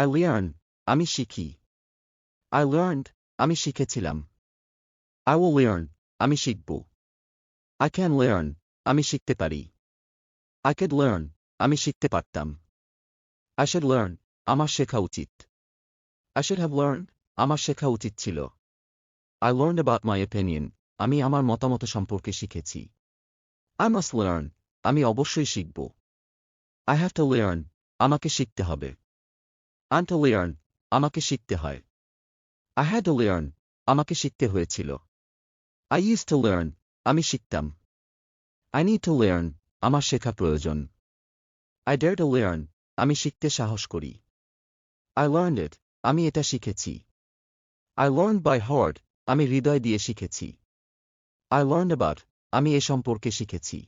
I learn, আমি শিখি। I learned, আমি শিখেছিলাম। I will learn, আমি শিখব। I can learn, আমি শিখতে পারি। I could learn, আমি শিখতে পারতাম। I should learn, আমার শেখা উচিত। I should have learned, আমার শেখা উচিত ছিল। I learned about my opinion, আমি আমার মতামত সম্পর্কে শিখেছি। I must learn, আমি অবশ্যই শিখব। I have to learn, আমাকে শিখতে হবে। I'm to learn, আমাকে শিখতে হয়। I had to learn, আমাকে শিখতে হয়েছিল। I used to learn, আমি শিখতাম। I need to learn, আমার শেখা প্রয়োজন। I dare to learn, আমি শিখতে সাহস করি। I learned it, আমি এটা শিখেছি। I learned by heart, আমি হৃদয় দিয়ে শিখেছি। I learned about, আমি এ সম্পর্কে শিখেছি।